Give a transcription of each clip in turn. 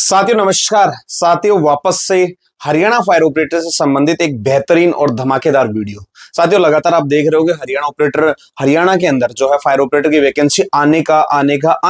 साथियों नमस्कार। साथियों वापस से हरियाणा फायर ऑपरेटर से संबंधित एक बेहतरीन और धमाकेदार वीडियो। साथियों लगातार आप देख रहे होंगे हरियाणा ऑपरेटर, हरियाणा के अंदर जो है फायर ऑपरेटर की वैकेंसी आने का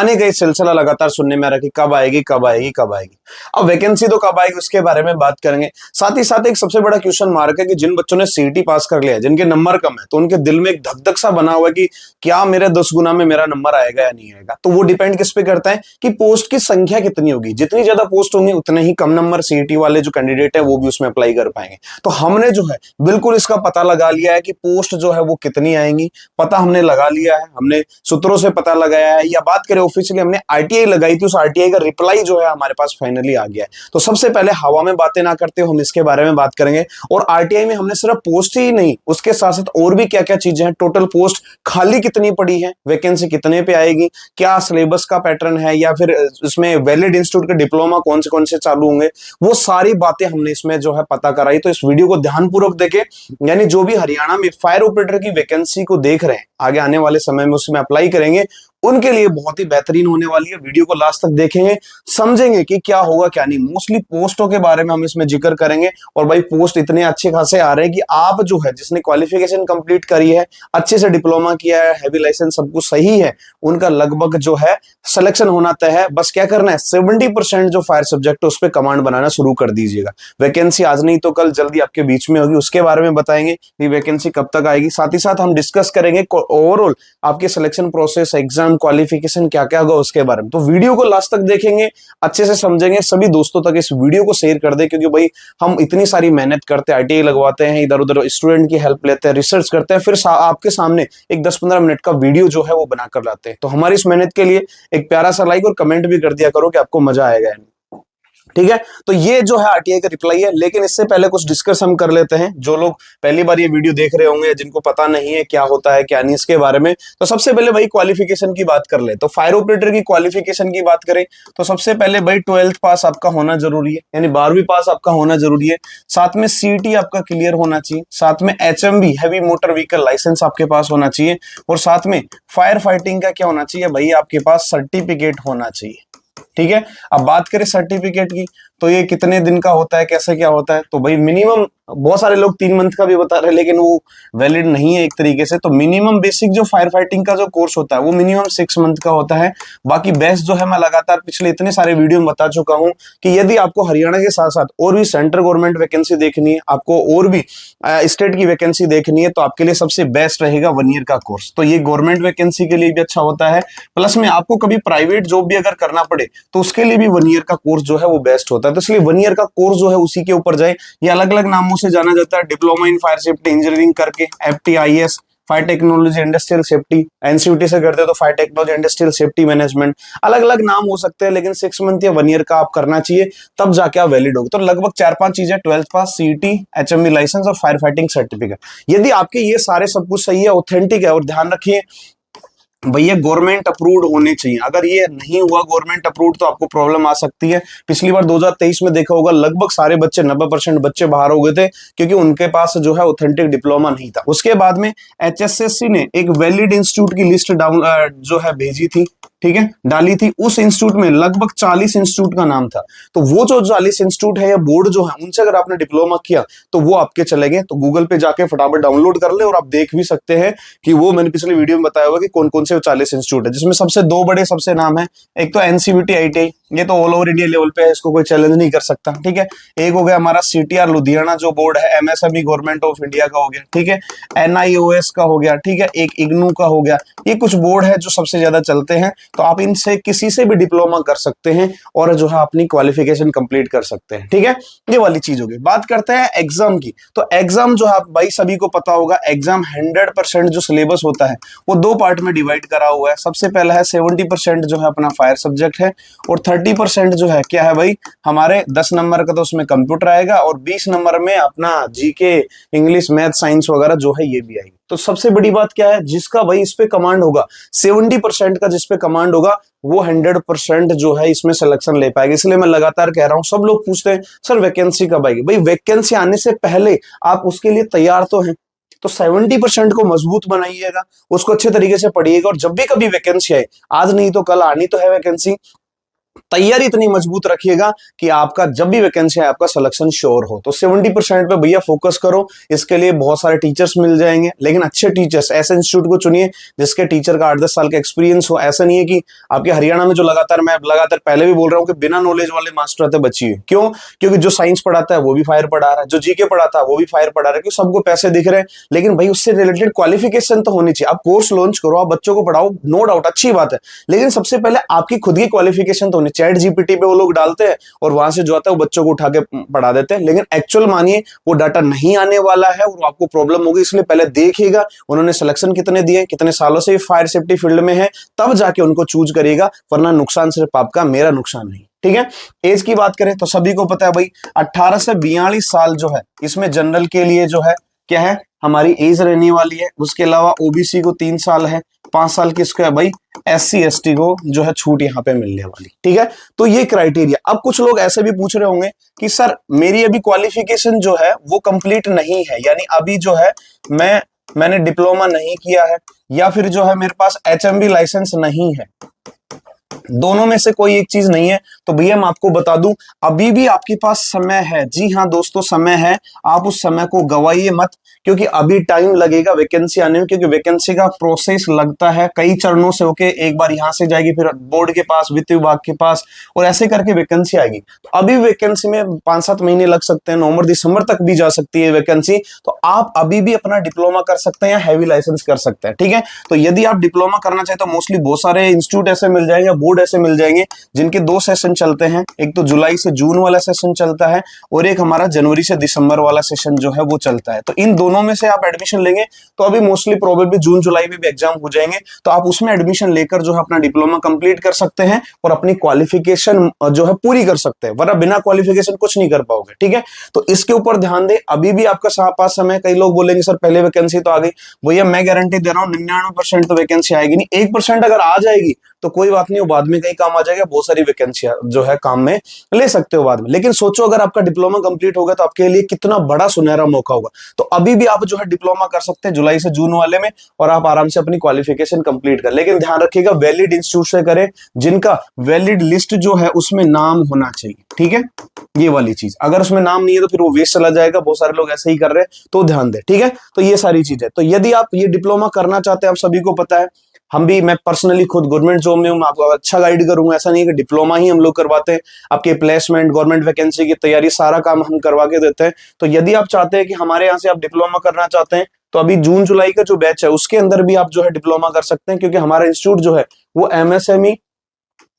एक सिलसिला लगातार सुनने में आ रहा है कि कब आएगी कब आएगी कब आएगी। अब वैकेंसी तो कब आएगी उसके बारे में बात करेंगे। साथ ही साथ एक सबसे बड़ा क्वेश्चन मार्क है कि जिन बच्चों ने सीईटी पास कर लिया, जिनके नंबर कम है, तो उनके दिल में एक धक धक सा बना हुआ है कि क्या मेरे 10 गुना में मेरा नंबर आएगा या नहीं आएगा। तो वो डिपेंड किस पे करता है कि पोस्ट की संख्या कितनी होगी। जितनी ज्यादा पोस्ट होंगी उतने ही कम नंबर सीईटी वाले जो कैंडिडेट है वो भी उसमें अप्लाई कर पाएंगे। तो हमने जो है बिल्कुल इसका पता लगा लिया है कि पोस्ट जो है वो कितनी आएंगी, पता हमने लगा लिया है। हमने सूत्रों से पता लगाया है, या बात करें ऑफिशियली हमने आरटीआई लगाई थी, उस आरटीआई का रिप्लाई जो है हमारे पास फाइनली आ गया है। तो सबसे पहले हवा में बातें ना करते हम इसके बारे में बात करेंगे। और आरटीआई में हमने सिर्फ पोस्ट ही नहीं, उसके साथ साथ और भी क्या क्या चीजें हैं, टोटल पोस्ट खाली कितनी पड़ी है, वैकेंसी कितने पे आएगी, क्या सिलेबस का पैटर्न है, या फिर इसमें वैलिड इंस्टीट्यूट के डिप्लोमा कौन से चालू होंगे, वो सारी बातें हमने इसमें जो है पता कराई। तो इस वीडियो को ध्यानपूर्वक देखें, यानी जो भी हरियाणा में फायर ऑपरेटर की वैकेंसी को देख रहे हैं, आगे आने वाले समय में उसमें अप्लाई करेंगे, उनके लिए बहुत ही बेहतरीन होने वाली है। वीडियो को लास्ट तक देखेंगे, समझेंगे कि क्या होगा क्या नहीं। मोस्टली पोस्टों के बारे में हम इसमें जिक्र करेंगे। और भाई पोस्ट इतने अच्छे खासे आ रहे हैं कि आप जो है जिसने क्वालिफिकेशन कंप्लीट करी है, अच्छे से डिप्लोमा किया है, हैवी लाइसेंस सब कुछ सही है, उनका लगभग जो है सिलेक्शन होना तय है। बस क्या करना है, 70% जो फायर सब्जेक्ट है उस पर कमांड बनाना शुरू कर दीजिएगा। वैकेंसी आज नहीं तो कल जल्दी आपके बीच में होगी, उसके बारे में बताएंगे कि वैकेंसी कब तक आएगी। साथ ही साथ हम डिस्कस करेंगे ओवरऑल आपके सिलेक्शन प्रोसेस, एग्जाम, क्वालिफिकेशन क्या क्या होगा उसके बारे में। तो वीडियो को लास्ट तक देखेंगे, अच्छे से समझेंगे। सभी दोस्तों तक इस वीडियो को शेयर कर दे, क्योंकि भाई हम इतनी सारी मेहनत करते हैं, आईटीआई लगवाते हैं, इधर उधर स्टूडेंट की हेल्प लेते हैं, रिसर्च करते हैं, फिर आपके सामने एक 10-15 मिनट का वीडियो जो है वो बनाकर लाते हैं। तो हमारी इस मेहनत के लिए एक प्यारा सा लाइक और कमेंट भी कर दिया करो कि आपको मजा आएगा। ठीक है, तो ये जो है आरटीआई का रिप्लाई है। लेकिन इससे पहले कुछ डिस्कस हम कर लेते हैं। जो लोग पहली बार ये वीडियो देख रहे होंगे, जिनको पता नहीं है क्या होता है क्या नहीं इसके बारे में, तो सबसे पहले भाई क्वालिफिकेशन की बात कर ले। तो फायर ऑपरेटर की क्वालिफिकेशन की बात करें तो सबसे पहले भाई 12th पास आपका होना जरूरी है, यानी 12वीं पास आपका होना जरूरी है। साथ में सीईटी आपका क्लियर होना चाहिए, साथ में HMV heavy motor vehicle licence आपके पास होना चाहिए, और साथ में फायर फाइटिंग का क्या होना चाहिए भाई, आपके पास सर्टिफिकेट होना चाहिए। ठीक है, अब बात करें सर्टिफिकेट की, तो ये कितने दिन का होता है, कैसे क्या होता है। तो भाई मिनिमम, बहुत सारे लोग 3 मंथ का भी बता रहे हैं, लेकिन वो वैलिड नहीं है एक तरीके से। तो मिनिमम बेसिक जो फायर फाइटिंग का जो कोर्स होता है वो मिनिमम 6 मंथ का होता है। बाकी बेस्ट जो है मैं लगातार पिछले इतने सारे वीडियो में बता चुका हूं कि यदि आपको हरियाणा के साथ साथ और भी सेंट्रल गवर्नमेंट वैकेंसी देखनी है, आपको और भी स्टेट की वैकेंसी देखनी है, तो आपके लिए सबसे बेस्ट रहेगा 1 ईयर का कोर्स। तो ये गवर्नमेंट वैकेंसी के लिए भी अच्छा होता है, प्लस में आपको कभी प्राइवेट जॉब भी अगर करना पड़े तो उसके लिए भी 1 ईयर का कोर्स जो है वो बेस्ट होता है। तो इसलिए 1 ईयर का कोर्स जो है उसी के ऊपर जाए। ये अलग अलग नामों से जाना जाता है, diploma in fire safety engineering करके, एफटीआईएस फायर टेक्नोलॉजी इंडस्ट्रियल सेफ्टी, एनसीयूटी से करते हो तो fire technology industrial safety management, अलग अलग नाम हो सकते हैं, लेकिन 6 मंथ या 1 ईयर का आप करना चाहिए, तब जाके आप वैलिड होगी। तो लगभग 4-5 चीजें, 12th पास, सीईटी, एचएमवी लाइसेंस और फायर फाइटिंग सर्टिफिकेट। यदि आपके ये सारे सब कुछ सही है, ऑथेंटिक है, और ध्यान रखिए भैया गवर्नमेंट अप्रूव्ड होने चाहिए। अगर ये नहीं हुआ गवर्नमेंट अप्रूव्ड तो आपको प्रॉब्लम आ सकती है। पिछली बार 2023 में देखा होगा, लगभग सारे बच्चे 90% बच्चे बाहर हो गए थे, क्योंकि उनके पास जो है ऑथेंटिक डिप्लोमा नहीं था। उसके बाद में एचएसएससी ने एक वैलिड इंस्टीट्यूट की लिस्ट डाउन जो है भेजी थी, ठीक है, डाली थी। उस इंस्टीट्यूट में लगभग 40 इंस्टीट्यूट का नाम था। तो वो जो 40 इंस्टीट्यूट है या बोर्ड जो है, उनसे अगर आपने डिप्लोमा किया तो वो आपके चलेंगे। तो गूगल पे जाके फटाफट डाउनलोड कर ले, और आप देख भी सकते हैं कि वो मैंने पिछले वीडियो में बताया हुआ कि कौन कौन से 40 इंस्टीट्यूट है, जिसमें सबसे 2 बड़े सबसे नाम है। एक तो एनसीवीटी आईटीआई, ये तो ऑल ओवर इंडिया लेवल पे है, इसको कोई चैलेंज नहीं कर सकता। ठीक है, एक हो गया हमारा सीटीआर लुधियाना जो बोर्ड है, एमएसएमई गवर्नमेंट ऑफ इंडिया का हो गया, ठीक है, एनआईओएस का हो गया, ठीक है, एक इग्नू का हो गया। ये कुछ बोर्ड है जो सबसे ज्यादा चलते हैं। तो आप इनसे किसी से भी डिप्लोमा कर सकते हैं और जो है अपनी क्वालिफिकेशन कंप्लीट कर सकते हैं। ठीक है, ये वाली चीज होगी। बात करते हैं एग्जाम की। तो एग्जाम जो है भाई सभी को पता होगा, एग्जाम 100% जो सिलेबस होता है वो 2 पार्ट में डिवाइड करा हुआ है। सबसे पहला है 70% जो है अपना फायर सब्जेक्ट है, और 30% जो है क्या है भाई, हमारे 10 नंबर का तो उसमें कंप्यूटर आएगा, और 20 नंबर में अपना जीके, इंग्लिश, मैथ, साइंस वगैरह जो है ये भी आएगी। तो सबसे बड़ी बात क्या है, जिसका भाई इस पे कमांड होगा, 70% का जिस पे कमांड होगा वो 100% जो है इसमें सिलेक्शन ले पाएगा। इसलिए मैं लगातार कह रहा हूं, सब लोग पूछते हैं सर वैकेंसी कब आएगी। भाई वैकेंसी आने से पहले आप उसके लिए तैयार तो हैं, तो 70% को मजबूत बनाइएगा, उसको अच्छे तरीके से पढ़िएगा, और जब भी कभी वैकेंसी आए, आज नहीं तो कल आनी तो है वैकेंसी, तैयारी इतनी मजबूत रखिएगा कि आपका जब भी वैकेंसी है आपका सिलेक्शन श्योर हो। तो 70% पे भैया फोकस करो। इसके लिए बहुत सारे टीचर्स मिल जाएंगे, लेकिन अच्छे टीचर्स, ऐसे इंस्टीट्यूट को चुनिए जिसके टीचर का 8-10 साल का एक्सपीरियंस हो। ऐसा नहीं है कि आपके हरियाणा में जो मैं लगातार पहले भी बोल रहा हूँ कि बिना नॉलेज वाले मास्टर आते बचिए। क्यों? क्योंकि जो साइंस पढ़ाता है वो भी फायर पढ़ा रहा है, जो जीके पढ़ाता है वो भी फायर पढ़ा रहा है, क्योंकि सबको पैसे दिख रहे हैं। लेकिन भाई उससे रिलेटेड क्वालिफिकेशन तो होनी चाहिए। आप कोर्स लॉन्च करो, आप बच्चों को पढ़ाओ, नो डाउट अच्छी बात है, लेकिन सबसे पहले आपकी खुद की क्वालिफिकेशन तो होनी। चैट जीपीटी पे वो लोग डालते हैं और वहां से जो आता है वो बच्चों को उठा के पढ़ा देते हैं, लेकिन एक्चुअल मानिए वो डाटा नहीं आने वाला है और आपको प्रॉब्लम होगी। इसलिए पहले देखिएगा उन्होंने सिलेक्शन कितने दिए, कितने सालों से फायर सेफ्टी फील्ड में है, तब जाके उनको चूज करिएगा, वरना नुकसान सिर्फ आपका, मेरा नुकसान नहीं। ठीक है। एज की बात करें तो सभी को पता है भाई 18 से 42 साल जो है इसमें जनरल के लिए जो है क्या है हमारी एज रहने वाली है। उसके अलावा ओबीसी को 3 साल है, 5 साल किसको है भाई SC ST को जो है छूट यहाँ पे मिलने वाली। ठीक है, तो ये क्राइटेरिया। अब कुछ लोग ऐसे भी पूछ रहे होंगे कि सर मेरी अभी क्वालिफिकेशन जो है वो कंप्लीट नहीं है, यानी अभी जो है मैंने डिप्लोमा नहीं किया है, या फिर जो है मेरे पास HMB लाइसेंस नहीं है, दोनों में से कोई एक चीज नहीं है, तो भैया मैं आपको बता दूं अभी भी आपके पास समय है। जी हाँ दोस्तों, समय है, आप उस समय को गवाइए मत, क्योंकि अभी टाइम लगेगा वैकेंसी आने में, क्योंकि वैकेंसी का प्रोसेस लगता है कई चरणों से होके, एक बार यहां से जाएगी, फिर बोर्ड के पास, वित्त विभाग के पास, और ऐसे करके वैकेंसी आएगी। तो अभी वैकेंसी में 5-7 महीने लग सकते हैं, नवंबर दिसंबर तक भी जा सकती है वैकेंसी। तो आप अभी भी अपना डिप्लोमा कर सकते हैं या हैवी लाइसेंस कर सकते हैं। ठीक है, तो यदि आप डिप्लोमा करना चाहते तो मोस्टली बहुत सारे इंस्टीट्यूट ऐसे मिल जाएंगे, बोर्ड ऐसे मिल जाएंगे जिनके 2 सेशन चलते हैं। एक तो जुलाई से जून वाला सेशन चलता है और एक हमारा जनवरी से दिसंबर वाला सेशन जो है वो चलता है। तो इन दोनों में से आप एडमिशन लेंगे तो अभी मोस्टली प्रोबेबली जून जुलाई में भी एग्जाम हो जाएंगे, तो आप उसमें एडमिशन लेकर जो है अपना डिप्लोमा कंप्लीट कर सकते हैं और अपनी क्वालिफिकेशन जो है पूरी कर सकते हैं, वरना बिना क्वालिफिकेशन कुछ नहीं कर पाओगे। ठीक है, तो इसके ऊपर ध्यान दें, अभी भी आपका पास समय। कई लोग बोलेंगे सर पहले वैकेंसी तो आ गई, भैया मैं गारंटी दे रहा हूं 99% तो वैकेंसी आएगी नहीं, 1% अगर आ जाएगी तो कोई बात नहीं, वो बाद में कहीं काम आ जाएगा। बहुत सारी वैकेंसी जो है काम में ले सकते हो बाद में, लेकिन सोचो अगर आपका डिप्लोमा कंप्लीट होगा तो आपके लिए कितना बड़ा सुनहरा मौका होगा। तो अभी भी आप जो है डिप्लोमा कर सकते हैं जुलाई से जून वाले में, और आप आराम से अपनी क्वालिफिकेशन कंप्लीट कर। लेकिन ध्यान रखिएगा वैलिड इंस्टीट्यूट से करें, जिनका वैलिड लिस्ट जो है उसमें नाम होना चाहिए। ठीक है, ये वाली चीज, अगर उसमें नाम नहीं है तो फिर वो वेस्ट चला जाएगा। बहुत सारे लोग ऐसे ही कर रहे हैं, तो ध्यान दें। ठीक है, तो ये सारी चीजें। तो यदि आप ये डिप्लोमा करना चाहते हैं, आप सभी को पता है, हम भी, मैं पर्सनली खुद गवर्नमेंट जॉब में हूं, मैं आपको अच्छा गाइड करूंगा। ऐसा नहीं है कि डिप्लोमा ही हम लोग करवाते हैं, आपके प्लेसमेंट, गवर्नमेंट वैकेंसी की तैयारी, सारा काम हम करवा के देते हैं। तो यदि आप चाहते हैं कि हमारे यहाँ से आप डिप्लोमा करना चाहते हैं, तो अभी जून जुलाई का जो बैच है उसके अंदर भी आप जो है डिप्लोमा कर सकते हैं, क्योंकि हमारा इंस्टीट्यूट जो है वो MSME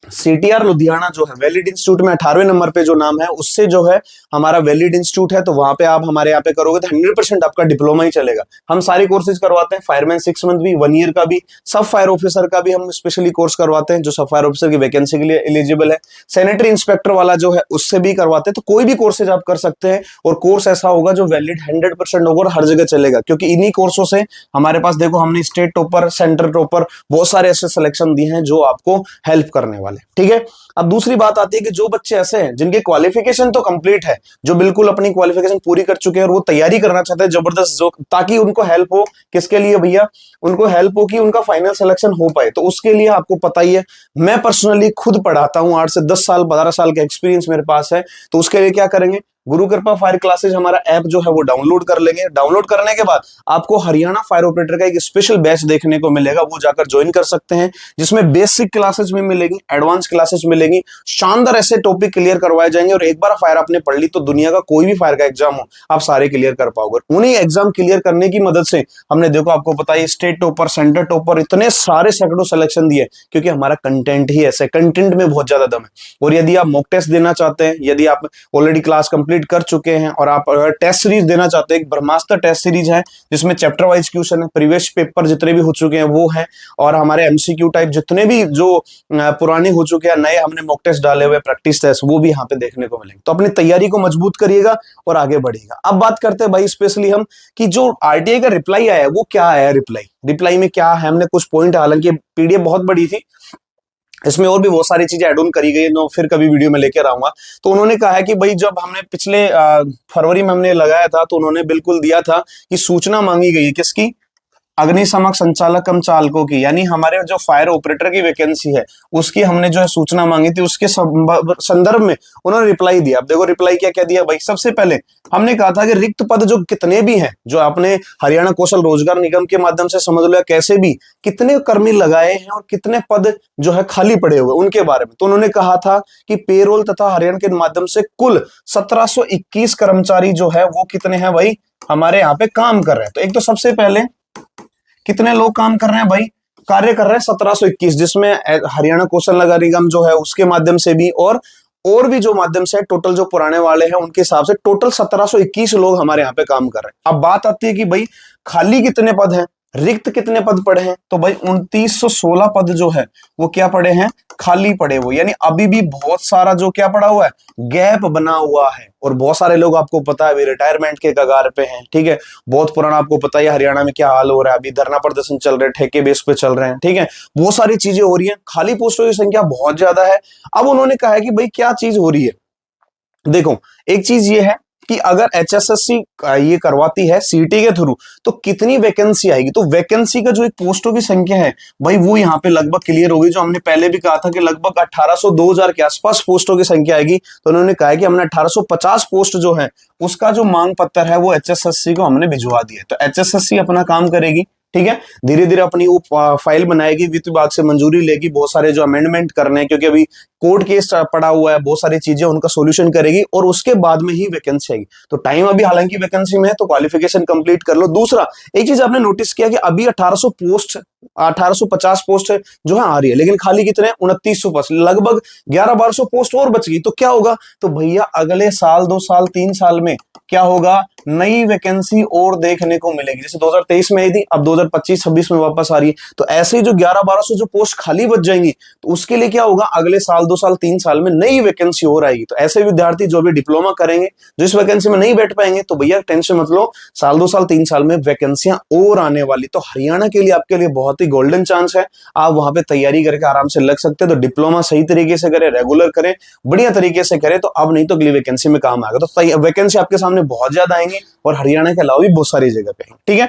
CTR लुधियाना जो है वैलिड इंस्टीट्यूट में 18वें नंबर पे जो नाम है उससे जो है हमारा वैलिड इंस्टीट्यूट है। तो वहां पे आप हमारे यहाँ पे करोगे तो 100% आपका डिप्लोमा ही चलेगा। हम सारे कोर्सेज करवाते हैं, फायरमैन 6 मंथ भी, 1 ईयर का भी, सब फायर ऑफिसर का भी हम स्पेशली कोर्स करवाते हैं जो सब फायर ऑफिसर की वैकेंसी के लिए एलिजिबल है। सैनिटरी इंस्पेक्टर वाला जो है उससे भी करवाते हैं। तो कोई भी कोर्सेज आप कर सकते हैं, और कोर्स ऐसा होगा जो वैलिड 100% होगा और हर जगह चलेगा, क्योंकि इन्हीं कोर्सों से हमारे पास देखो हमने स्टेट टॉपर, सेंटर टॉपर, बहुत सारे ऐसे सिलेक्शन दिए हैं जो आपको हेल्प करने वाले। ठीक है, अब दूसरी बात आती है कि जो बच्चे ऐसे हैं जिनके क्वालिफिकेशन तो कंप्लीट है, जो बिल्कुल अपनी क्वालिफिकेशन पूरी कर चुके हैं और वो तैयारी करना चाहते हैं जबरदस्त, जो ताकि उनको हेल्प हो, किसके लिए भैया, उनको हेल्प हो कि उनका फाइनल सिलेक्शन हो पाए। तो उसके लिए आपको पता ही है, मैं पर्सनली खुद पढ़ाता हूं, 8 से 10 साल 12 साल का एक्सपीरियंस मेरे पास है। तो उसके लिए क्या करेंगे, गुरु कृपा फायर क्लासेज हमारा ऐप जो है वो डाउनलोड कर लेंगे। डाउनलोड करने के बाद आपको हरियाणा फायर ऑपरेटर का एक स्पेशल बैच देखने को मिलेगा, वो जाकर ज्वाइन कर सकते हैं, जिसमें बेसिक क्लासेस भी मिलेगी, एडवांस क्लासेस मिलेगी, शानदार ऐसे टॉपिक क्लियर करवाए जाएंगे। और एक बार फायर आपने पढ़ ली तो दुनिया का कोई भी फायर का एग्जाम हो आप सारे क्लियर कर पाओगे। उन्हीं एग्जाम क्लियर करने की मदद से हमने देखो आपको पता है स्टेट टॉपर, सेंटर टॉपर, इतने सारे सैकड़ों सिलेक्शन दिए, क्योंकि हमारा कंटेंट ही ऐसे, कंटेंट में बहुत ज्यादा दम है। और यदि आप मॉक टेस्ट देना चाहते हैं, यदि आप ऑलरेडी क्लास कंप्लीट कर चुके हैं और आप टेस्ट सीरीज देना चाहते हैं, एक ब्रह्मास्त्र टेस्ट सीरीज है जिसमें चैप्टर वाइज क्वेश्चन है, प्रीवियस पेपर जितने भी हो चुके हैं वो है, और हमारे MCQ टाइप जितने भी जो पुराने हो चुके हैं, नए हमने मॉक टेस्ट डाले हुए, प्रैक्टिस टेस्ट, वो भी यहाँ पे देखने को मिलेंगे। तो अपनी तैयारी को मजबूत करिएगा और आगे बढ़िएगा। अब बात करते हैं भाई स्पेशली हम कि जो RTI का रिप्लाई आया है वो क्या आया, रिप्लाई में क्या है। हमने कुछ पॉइंट, हालांकि PDF बहुत बड़ी थी, इसमें और भी बहुत सारी चीजें ऐड ऑन करी गई है, तो फिर कभी वीडियो में लेकर आऊंगा। तो उन्होंने कहा है कि भाई जब हमने पिछले फरवरी में हमने लगाया था तो उन्होंने बिल्कुल दिया था कि सूचना मांगी गई है, किसकी, अग्निशमक संचालक कम चालकों की, यानी हमारे जो फायर ऑपरेटर की वैकेंसी है उसकी हमने जो है सूचना मांगी थी, उसके संदर्भ में उन्होंने रिप्लाई दिया। अब देखो रिप्लाई क्या क्या दिया भाई। सबसे पहले हमने कहा था कि रिक्त पद जो कितने भी हैं, जो आपने हरियाणा कौशल रोजगार निगम के माध्यम से समझ लो या कैसे भी, कितने कर्मी लगाए हैं और कितने पद जो है खाली पड़े हुए उनके बारे में। तो उन्होंने कहा था कि पेरोल तथा हरियाणा के माध्यम से कुल 1721 कर्मचारी जो है वो कितने हैं भाई, हमारे यहाँ पे काम कर रहे हैं। तो एक तो सबसे पहले कितने लोग काम कर रहे हैं भाई, कार्य कर रहे हैं 1721, जिसमें हरियाणा कौशल नगर निगम जो है उसके माध्यम से भी और भी जो माध्यम से टोटल जो पुराने वाले हैं उनके हिसाब से टोटल 1721 लोग हमारे यहाँ पे काम कर रहे हैं। अब बात आती है कि भाई खाली कितने पद हैं, रिक्त कितने पद पड़े हैं। तो भाई 2916 पद जो है वो क्या पड़े हैं, खाली पड़े हुए, यानी अभी भी बहुत सारा जो क्या पड़ा हुआ है, गैप बना हुआ है। और बहुत सारे लोग आपको पता है अभी रिटायरमेंट के कगार पे हैं, ठीक है। बहुत पुराना आपको पता है हरियाणा में क्या हाल हो रहा है, अभी धरना प्रदर्शन चल रहे हैं, ठेके बेस पे चल रहे हैं, ठीक है। बहुत सारी चीजें हो रही है, खाली पोस्टों की संख्या बहुत ज्यादा है। अब उन्होंने कहा है कि भाई क्या चीज हो रही है, देखो एक चीज ये है कि अगर एचएसएससी ये करवाती है सीटी के थ्रू तो कितनी वैकेंसी आएगी। तो वैकेंसी का जो एक पोस्टों की संख्या है भाई वो यहाँ पे लगभग क्लियर होगी। जो हमने पहले भी कहा था कि लगभग 1800 2000 के आसपास पोस्टों की संख्या आएगी, तो उन्होंने कहा है कि हमने 1850 पोस्ट जो है उसका जो मांग पत्र है वो एचएसएससी को हमने भिजवा दिया। तो एचएसएससी अपना काम करेगी, ठीक है, धीरे धीरे अपनी वो फाइल बनाएगी, वित्त विभाग से मंजूरी लेगी, बहुत सारे जो अमेंडमेंट करने हैं क्योंकि अभी कोर्ट केस पड़ा हुआ है, बहुत सारी चीजें उनका सोल्यूशन करेगी और उसके बाद में ही वैकेंसी आएगी। तो टाइम अभी हालांकि वैकेंसी में है, तो क्वालिफिकेशन कंप्लीट कर लो। दूसरा एक चीज आपने नोटिस किया कि अभी 1850 पोस्ट जो है आ रही है, लेकिन खाली कितने, 2900 पोस्ट, लगभग 1100-1200 पोस्ट और बच गई। तो क्या होगा, तो भैया अगले साल 2 साल 3 साल में क्या होगा, नई वैकेंसी और देखने को मिलेगी। जैसे 2023 में आई थी, अब 2025-26 में वापस आ रही है। तो ऐसे ही जो 1100-1200 जो पोस्ट खाली बच जाएंगी, तो उसके लिए क्या होगा, अगले साल 2 साल 3 साल में नई वैकेंसी और आएगी। तो ऐसे विद्यार्थी जो भी डिप्लोमा करेंगे, जो इस वैकेंसी में नहीं बैठ पाएंगे, तो भैया टेंशन मत लो, साल 2 साल 3 साल में वैकेंसियां और आने वाली। तो हरियाणा के लिए आपके लिए बहुत ही गोल्डन चांस है, आप वहां पे तैयारी करके आराम से लग सकते हैं। तो डिप्लोमा सही तरीके से करें, रेगुलर करें, बढ़िया तरीके से करें, तो अब नहीं तो अगली वैकेंसी में काम आएगा। तो वैकेंसी आपके सामने बहुत ज्यादा आएंगी और हरियाणा के अलावा भी बहुत सारी जगह पे, ठीक है।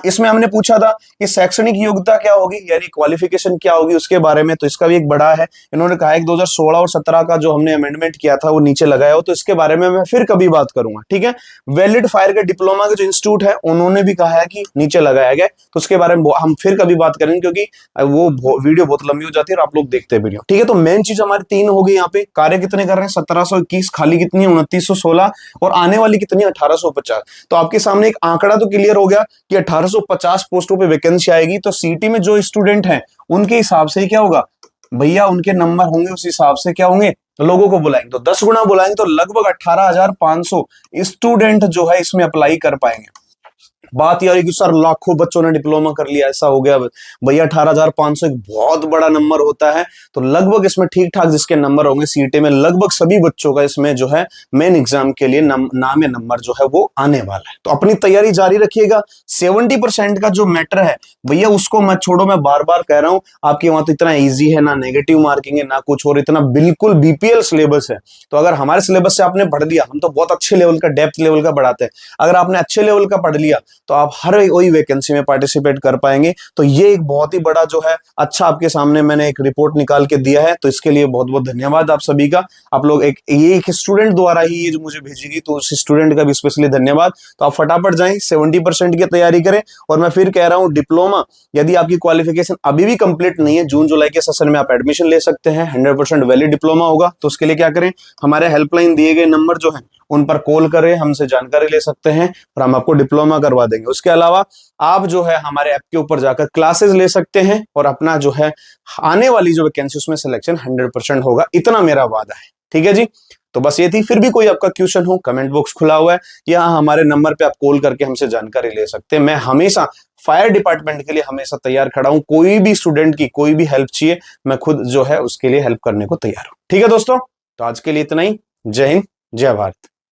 इसमें हमने पूछा था कि शैक्षणिक योग्यता क्या होगी, यानी क्वालिफिकेशन क्या होगी उसके बारे में, तो इसका भी एक बड़ा है। इन्होंने कहा है कि 2016 और 17 का जो हमने अमेंडमेंट किया था वो नीचे लगाया हो, तो इसके बारे में मैं फिर कभी बात करूंगा, ठीक है। वैलिड फायर के डिप्लोमा के जो इंस्टीट्यूट है उन्होंने भी कहा है कि नीचे लगाया गया, तो उसके बारे में हम फिर कभी बात करेंगे क्योंकि वो वीडियो बहुत लंबी हो जाती है और आप लोग देखते हैं वीडियो, ठीक है। तो मेन चीज हमारी 3 हो गई यहाँ पे, कार्य कितने कर रहे हैं 1721, खाली कितनी है 2916, और आने वाली कितनी है 1850। तो आपके सामने एक आंकड़ा तो क्लियर हो गया कि 1850 पोस्टों पे वैकेंसी आएगी। तो सीटी में जो स्टूडेंट हैं उनके हिसाब से क्या होगा भैया, उनके नंबर होंगे उस हिसाब से क्या होंगे, लोगों को बुलाएंगे। तो 10 गुना बुलाएंगे तो लगभग 18,500 स्टूडेंट जो है इसमें अप्लाई कर पाएंगे। बात यह है कि सर लाखों बच्चों ने डिप्लोमा कर लिया, ऐसा हो गया भैया, 18,500 एक बहुत बड़ा नंबर होता है। तो लगभग इसमें ठीक ठाक जिसके नंबर होंगे सीटी में, लगभग सभी बच्चों का इसमें जो है मेन एग्जाम के लिए नाम या नंबर जो है वो आने वाला है। तो अपनी तैयारी जारी रखिएगा। 70% का जो मैटर है भैया उसको मत छोड़ो, मैं बार बार कह रहा हूं, आपके वहां तो इतना ईजी है, ना नेगेटिव मार्किंग है ना कुछ और, इतना बिल्कुल बीपीएल सिलेबस है। तो अगर हमारे सिलेबस से आपने पढ़ लिया, हम तो बहुत अच्छे लेवल का, डेप्थ लेवल का पढ़ाते हैं, अगर आपने अच्छे लेवल का पढ़ लिया तो आप हर वही वैकेंसी में पार्टिसिपेट कर पाएंगे। तो ये एक बहुत ही बड़ा जो है अच्छा आपके सामने मैंने एक रिपोर्ट निकाल के दिया है, तो इसके लिए बहुत बहुत धन्यवाद आप सभी का। आप लोग एक स्टूडेंट द्वारा ही ये जो मुझे भेजेगी, तो उस स्टूडेंट का भी स्पेशली धन्यवाद। तो आप फटाफट जाएं, 70% की तैयारी करें। और मैं फिर कह रहा हूं, डिप्लोमा यदि आपकी क्वालिफिकेशन अभी भी कंप्लीट नहीं है, जून जुलाई के सेशन में आप एडमिशन ले सकते हैं, 100% वैलिड डिप्लोमा होगा। तो उसके लिए क्या करें, हमारे हेल्पलाइन दिए गए नंबर जो है उन पर कॉल करें, हमसे जानकारी ले सकते हैं और हम आपको डिप्लोमा करवा देंगे। उसके अलावा आप जो है हमारे ऐप के ऊपर जाकर क्लासेस ले सकते हैं और अपना जो है आने वाली जो वैकेंसी उसमें सिलेक्शन 100% होगा, इतना मेरा वादा है, ठीक है जी। तो बस ये थी। फिर भी कोई आपका क्वेश्चन हो, कमेंट बॉक्स खुला हुआ है, या हमारे नंबर पे आप कॉल करके हमसे जानकारी ले सकते हैं। मैं हमेशा फायर डिपार्टमेंट के लिए हमेशा तैयार खड़ा हूं, कोई भी स्टूडेंट की कोई भी हेल्प चाहिए, मैं खुद जो है उसके लिए हेल्प करने को तैयार हूं, ठीक है दोस्तों। तो आज के लिए इतना ही। जय हिंद, जय भारत।